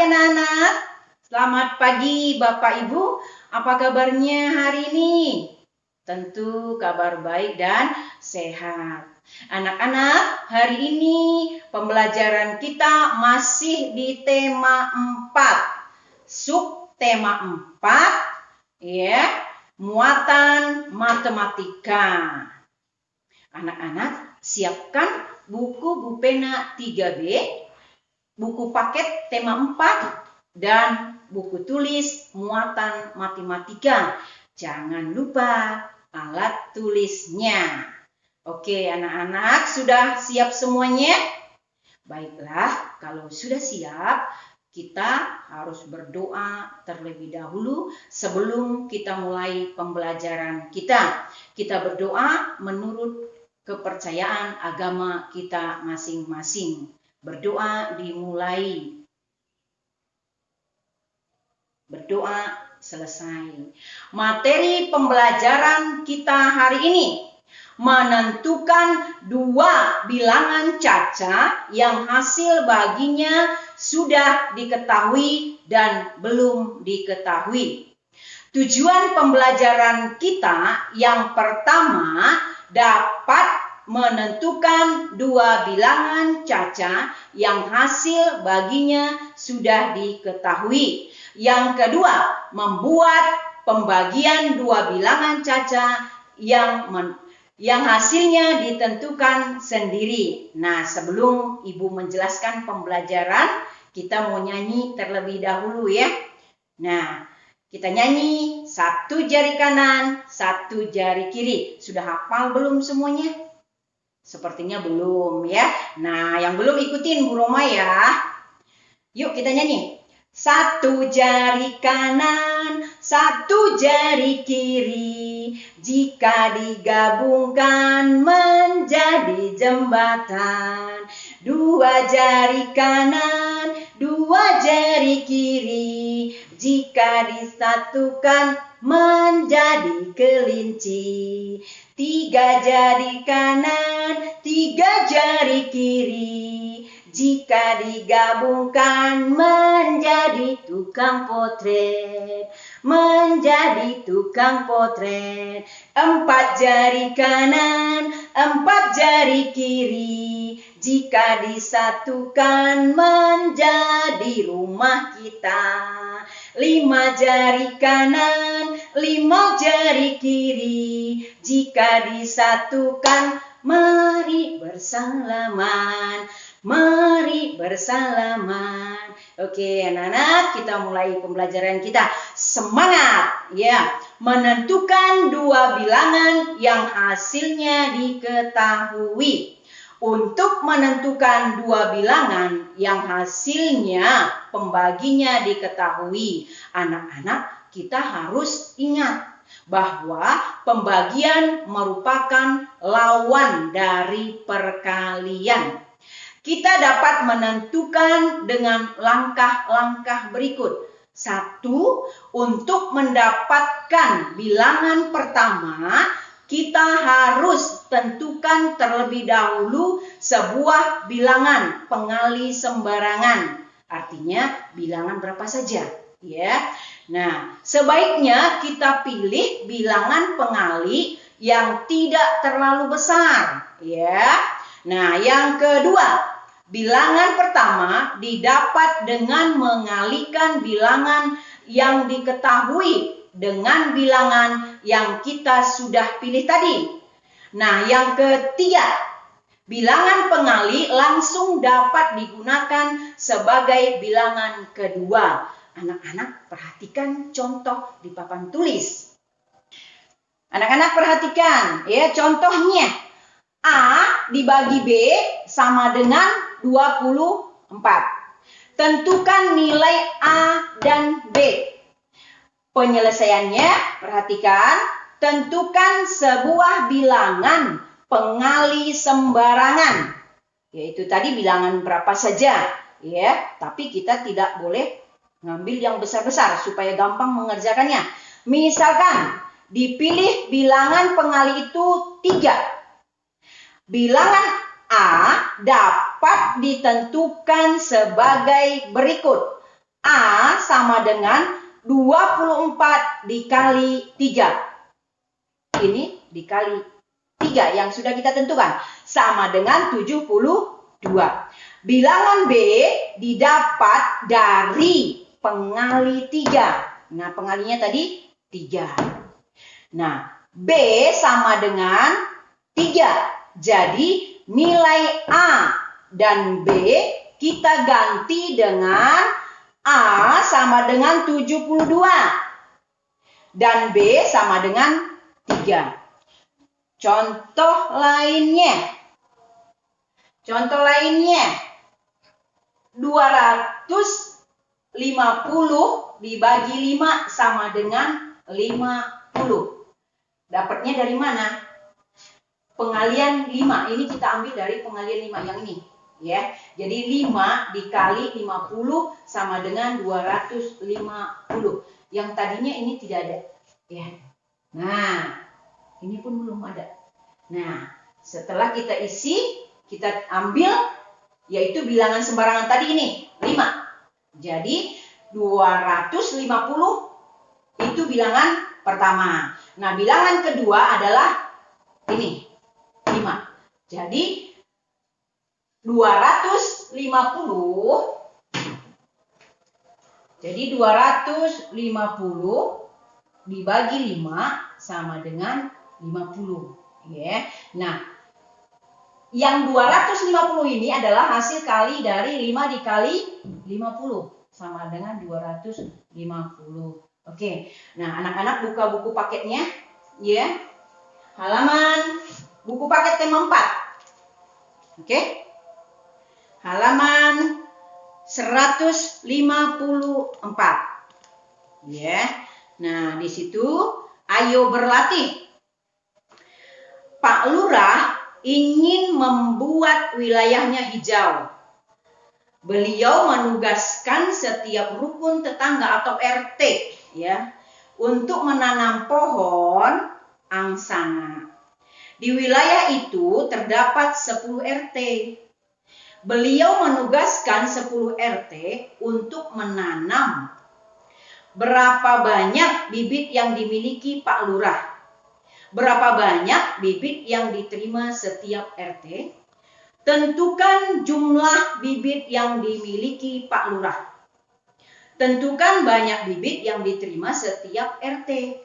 pagi anak-anak. Selamat pagi Bapak Ibu. Apa kabarnya hari ini? Tentu kabar baik dan sehat. Anak-anak, hari ini pembelajaran kita masih di tema 4. Subtema 4 ya, muatan matematika. Anak-anak, siapkan buku pena 3B, buku paket tema 4, dan buku tulis muatan matematika. Jangan lupa alat tulisnya. Oke, anak-anak, sudah siap semuanya? Baiklah, kalau sudah siap, kita harus berdoa terlebih dahulu sebelum kita mulai pembelajaran kita. Kita berdoa menurut kepercayaan agama kita masing-masing. Berdoa dimulai. Berdoa selesai. Materi pembelajaran kita hari ini menentukan 2 bilangan caca yang hasil baginya sudah diketahui dan belum diketahui. Tujuan pembelajaran kita yang pertama dapat menentukan 2 bilangan caca yang hasil baginya sudah diketahui. Yang kedua, membuat pembagian 2 bilangan caca yang hasilnya ditentukan sendiri. Nah, sebelum Ibu menjelaskan pembelajaran, kita mau nyanyi terlebih dahulu ya. Nah, kita nyanyi 1 jari kanan, 1 jari kiri. Sudah hafal belum semuanya? Sepertinya belum ya. Nah, yang belum ikutin Bu Roma ya. Yuk kita nyanyi. 1 jari kanan, 1 jari kiri. Jika digabungkan menjadi jembatan. 2 jari kanan, 2 jari kiri. Jika disatukan menjadi kelinci. 3 jari kanan, 3 jari kiri. Jika digabungkan menjadi tukang potret. Menjadi tukang potret. 4 jari kanan, 4 jari kiri. Jika disatukan menjadi rumah kita. 5 jari kanan, 5 jari kiri. Jika disatukan, mari bersalaman. Mari bersalaman. Oke, anak-anak, kita mulai pembelajaran kita. Semangat! Ya, menentukan 2 bilangan yang hasilnya diketahui. Untuk menentukan 2 bilangan yang hasilnya pembaginya diketahui, anak-anak kita harus ingat bahwa pembagian merupakan lawan dari perkalian. Kita dapat menentukan dengan langkah-langkah berikut. 1. Untuk mendapatkan bilangan pertama, kita harus tentukan terlebih dahulu sebuah bilangan pengali sembarangan. Artinya bilangan berapa saja, ya. Nah, sebaiknya kita pilih bilangan pengali yang tidak terlalu besar, ya. Nah, yang kedua, bilangan pertama didapat dengan mengalikan bilangan yang diketahui dengan bilangan yang kita sudah pilih tadi. Nah, yang ketiga, bilangan pengali langsung dapat digunakan sebagai bilangan kedua. Anak-anak perhatikan contoh di papan tulis. Anak-anak perhatikan ya contohnya. A dibagi B sama dengan 24. Tentukan nilai A dan B. Penyelesaiannya, perhatikan, tentukan sebuah bilangan pengali sembarangan. Yaitu tadi bilangan berapa saja, ya. Tapi kita tidak boleh ngambil yang besar-besar supaya gampang mengerjakannya. Misalkan, dipilih bilangan pengali itu 3. Bilangan A dapat ditentukan sebagai berikut. A sama dengan 24 dikali 3. Ini dikali 3 yang sudah kita tentukan. Sama dengan 72. Bilangan B didapat dari pengali 3. Nah, pengalinya tadi 3. Nah, B sama dengan 3. Jadi, nilai A dan B kita ganti dengan A sama dengan 72 dan B sama dengan 3. Contoh lainnya. 250 dibagi 5 sama dengan 50. Dapatnya dari mana? Pengalian 5. Ini kita ambil dari pengalian 5 yang ini. Ya, jadi 5 dikali 50 sama dengan 250. Yang tadinya ini tidak ada. Ya. Nah, ini pun belum ada. Nah, setelah kita isi, kita ambil yaitu bilangan sembarangan tadi ini, 5. Jadi 250 itu bilangan pertama. Nah, bilangan kedua adalah ini, 5. Jadi 250 dibagi 5 sama dengan 50, ya. Nah, yang 250 ini adalah hasil kali dari 5 dikali 50 sama dengan 250. Oke. Nah, anak-anak buka buku paketnya, ya. Halaman buku paket tema 4. Oke. Halaman 154. Ya. Nah, di situ ayo berlatih. Pak Lurah ingin membuat wilayahnya hijau. Beliau menugaskan setiap rukun tetangga atau RT, ya, untuk menanam pohon angsana. Di wilayah itu terdapat 10 RT. Beliau menugaskan 10 RT untuk menanam. Berapa banyak bibit yang dimiliki Pak Lurah? Berapa banyak bibit yang diterima setiap RT? Tentukan jumlah bibit yang dimiliki Pak Lurah. Tentukan banyak bibit yang diterima setiap RT.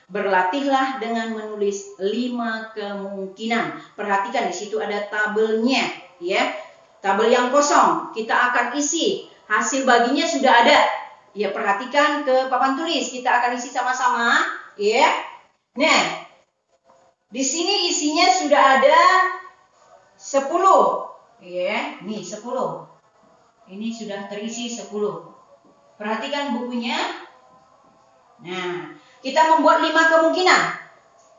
Berlatihlah dengan menulis 5 kemungkinan. Perhatikan di situ ada tabelnya, ya. Tabel yang kosong kita akan isi. Hasil baginya sudah ada. Ya, perhatikan ke papan tulis. Kita akan isi sama-sama, ya. Nah, di sini isinya sudah ada 10. Ya, nih 10. Ini sudah terisi 10. Perhatikan bukunya. Nah, kita membuat 5 kemungkinan.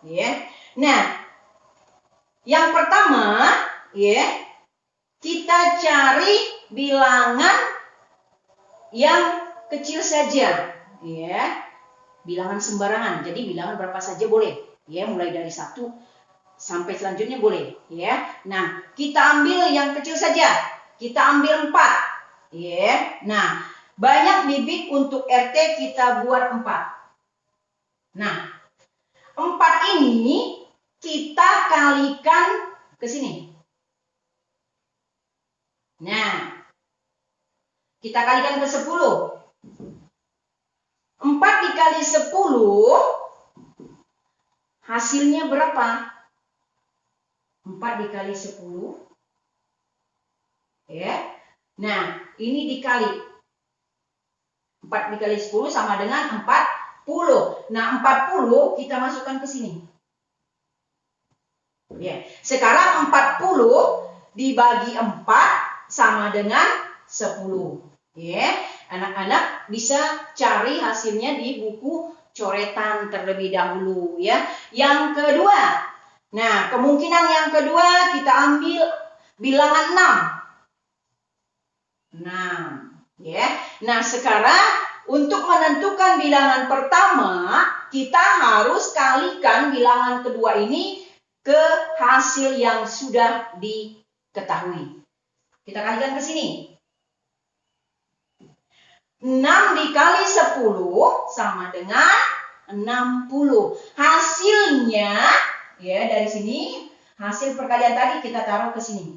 Ya. Nah, yang pertama, ya, kita cari bilangan yang kecil saja, ya. Bilangan sembarangan. Jadi bilangan berapa saja boleh. Ya, mulai dari 1 sampai selanjutnya boleh, ya. Nah, kita ambil yang kecil saja. Kita ambil 4. Ya. Nah, banyak bibit untuk RT kita buat 4. Nah, 4 ini kita kalikan ke sini. Nah, kita kalikan ke 10. 4 dikali 10 hasilnya berapa? 4 dikali 10. Ya. Nah, ini dikali. 4 dikali 10 sama dengan 40. Nah, 40 kita masukkan ke sini. Ya. Sekarang 40 dibagi 4 sama dengan 10. Ya. Anak-anak bisa cari hasilnya di buku coretan terlebih dahulu, ya. Yang kedua. Nah, kemungkinan yang kedua kita ambil bilangan 6. 6, ya. Nah, sekarang untuk menentukan bilangan pertama, kita harus kalikan bilangan kedua ini ke hasil yang sudah diketahui. Kita kalikan ke sini. 6 dikali 10 sama dengan 60. Hasilnya, ya dari sini, hasil perkalian tadi kita taruh ke sini.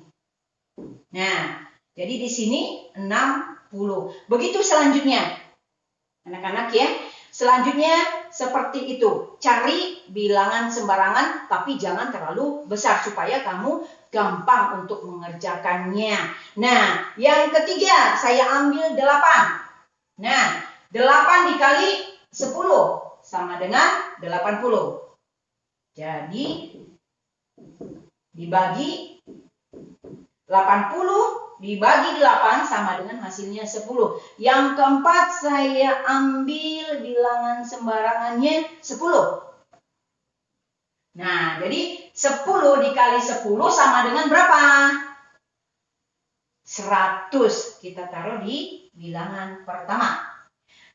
Nah, jadi di sini 60. Begitu selanjutnya. Anak-anak ya. Selanjutnya seperti itu. Cari bilangan sembarangan tapi jangan terlalu besar supaya kamu gampang untuk mengerjakannya. Nah, yang ketiga saya ambil 8. Nah, 8 dikali 10 sama dengan 80. Jadi dibagi 80 dibagi 8 sama dengan hasilnya 10. Yang keempat saya ambil bilangan sembarangannya 10. Nah, jadi 10 dikali 10 sama dengan berapa? 100. Kita taruh di bilangan pertama.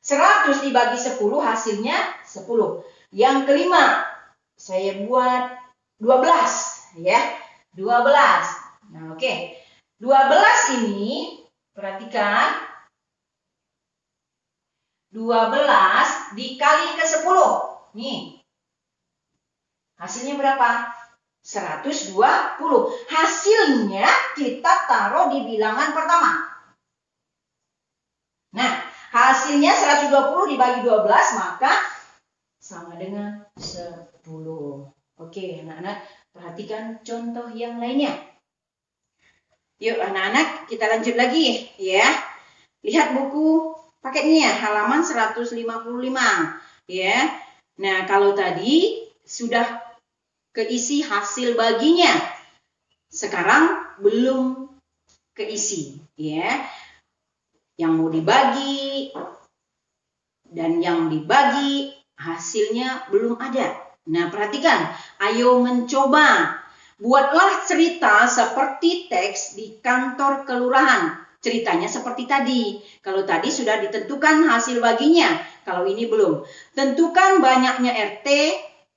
100 dibagi 10 hasilnya 10. Yang kelima saya buat 12 ya. 12. Nah, oke. 12 ini, perhatikan, 12 dikali ke 10. Nih, hasilnya berapa? 120. Hasilnya kita taruh di bilangan pertama. Nah, hasilnya 120 dibagi 12, maka sama dengan 10. Oke, anak-anak, perhatikan contoh yang lainnya. Yuk anak-anak kita lanjut lagi ya. Lihat buku paketnya halaman 155 ya. Nah kalau tadi sudah keisi hasil baginya. Sekarang belum keisi ya. Yang mau dibagi dan yang dibagi hasilnya belum ada. Nah perhatikan, ayo mencoba. Buatlah cerita seperti teks di kantor kelurahan. Ceritanya seperti tadi. Kalau tadi sudah ditentukan hasil baginya. Kalau ini belum. Tentukan banyaknya RT,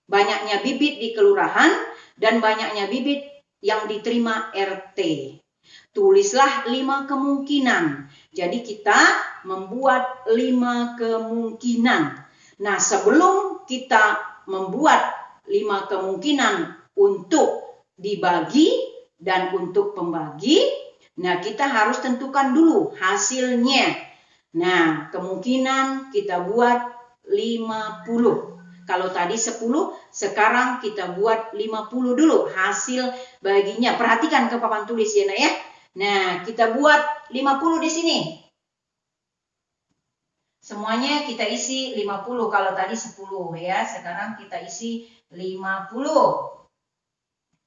banyaknya bibit di kelurahan, dan banyaknya bibit yang diterima RT. Tulislah 5 kemungkinan. Jadi kita membuat 5 kemungkinan. Nah sebelum kita membuat 5 kemungkinan untuk dibagi dan untuk pembagi, nah kita harus tentukan dulu hasilnya. Nah, kemungkinan kita buat 50. Kalau tadi 10, sekarang kita buat 50 dulu hasil baginya. Perhatikan ke papan tulis ya, Nak ya. Nah, kita buat 50 di sini. Semuanya kita isi 50. Kalau tadi 10 ya, sekarang kita isi 50.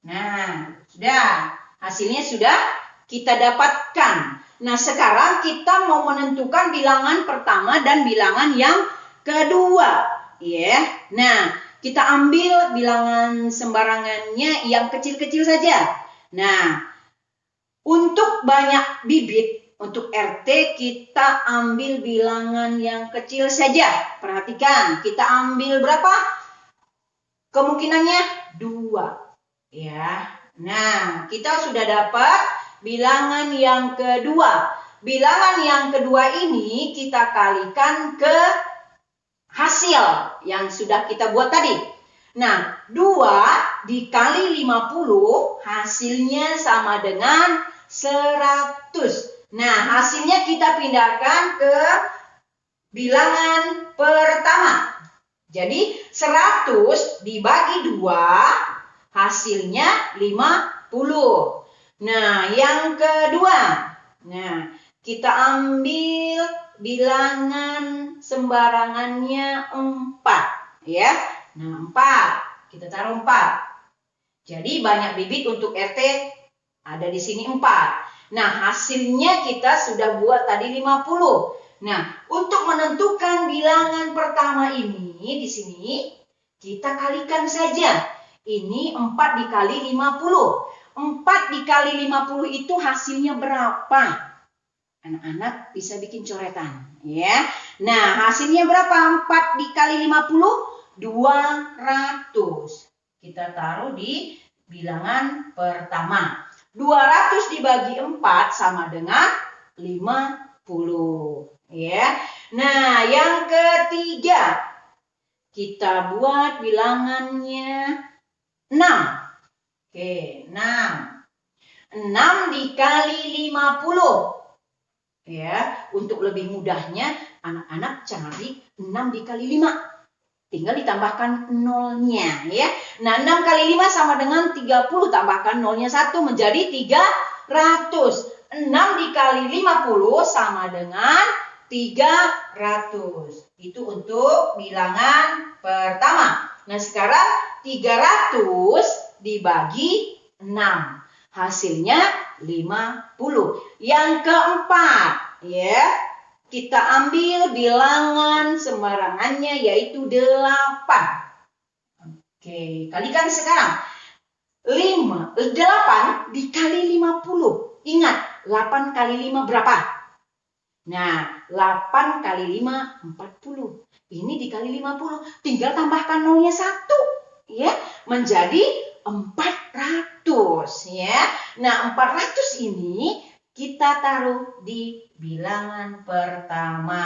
Nah, sudah. Hasilnya sudah kita dapatkan. Nah, sekarang kita mau menentukan bilangan pertama dan bilangan yang kedua. Ya. Nah, kita ambil bilangan sembarangannya yang kecil-kecil saja. Nah, untuk banyak bibit, untuk RT kita ambil bilangan yang kecil saja. Perhatikan, kita ambil berapa? Kemungkinannya 2. Ya, nah kita sudah dapat bilangan yang kedua. Bilangan yang kedua ini kita kalikan ke hasil yang sudah kita buat tadi. Nah, 2 dikali 50 hasilnya sama dengan 100. Nah, hasilnya kita pindahkan ke bilangan pertama. Jadi 100 dibagi 2 hasilnya 50. Nah, yang kedua. Nah, kita ambil bilangan sembarangannya 4. Ya. Nah, 4. Kita taruh 4. Jadi, banyak bibit untuk RT ada di sini 4. Nah, hasilnya kita sudah buat tadi 50. Nah, untuk menentukan bilangan pertama ini, di sini, kita kalikan saja. Ini 4 dikali 50. 4 dikali 50 itu hasilnya berapa? Anak-anak bisa bikin coretan. Ya. Nah, hasilnya berapa? 4 dikali 50? 200. Kita taruh di bilangan pertama. 200 dibagi 4 sama dengan 50. Ya. Nah, yang ketiga, kita buat bilangannya 6. Oke, 6. 6 dikali 50. Ya, untuk lebih mudahnya anak-anak cari 6 dikali 5. Tinggal ditambahkan nolnya ya. Nah, 6 kali 5 sama dengan 30, tambahkan nolnya 1 menjadi 300. 6 dikali 50 sama dengan 300. Itu untuk bilangan pertama. Nah, sekarang 300 dibagi 6. Hasilnya 50. Yang keempat, ya. Kita ambil bilangan sembarangannya yaitu 8. Oke, kalikan sekarang. 8 dikali 50. Ingat, 8 kali 5 berapa? Nah, 8 kali 5, 40. Ini dikali 50. Tinggal tambahkan nolnya 1. Ya, menjadi 400. Ya. Nah, 400 ini kita taruh di bilangan pertama.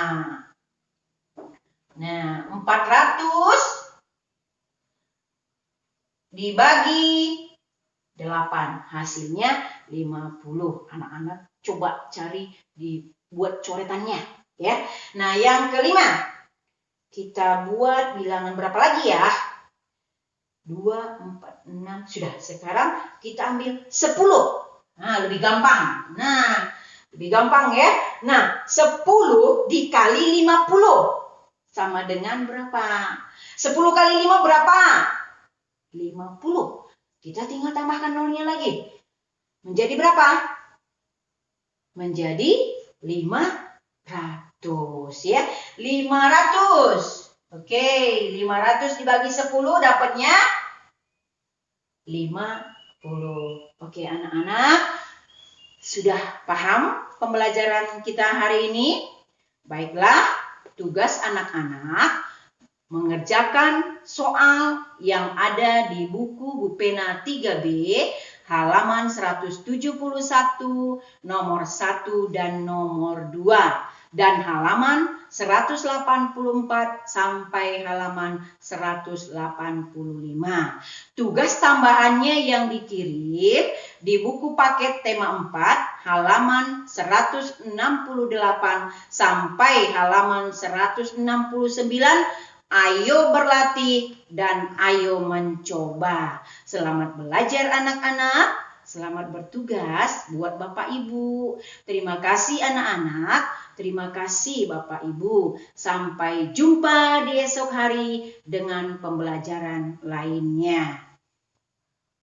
Nah, 400 dibagi 8. Hasilnya 50. Anak-anak coba cari, dibuat coretannya. Ya. Nah, yang kelima. Kita buat bilangan berapa lagi ya? 2, 4, 6. Sudah, sekarang kita ambil 10. Nah, lebih gampang. Nah, lebih gampang ya. Nah, 10 dikali 50. Sama dengan berapa? 10 kali 5 berapa? 50. Kita tinggal tambahkan nolnya lagi. Menjadi berapa? Menjadi 500 ya. 500. Oke, 500 dibagi 10 dapatnya 50. Oke, anak-anak, sudah paham pembelajaran kita hari ini? Baiklah, tugas anak-anak mengerjakan soal yang ada di buku Bupena 3B halaman 171, nomor 1 dan nomor 2. Dan halaman 184 sampai halaman 185. Tugas tambahannya yang dikirim di buku paket tema 4 halaman 168 sampai halaman 169. Ayo berlatih dan ayo mencoba. Selamat belajar anak-anak. Selamat bertugas buat Bapak Ibu. Terima kasih anak-anak. Terima kasih Bapak Ibu. Sampai jumpa di esok hari dengan pembelajaran lainnya.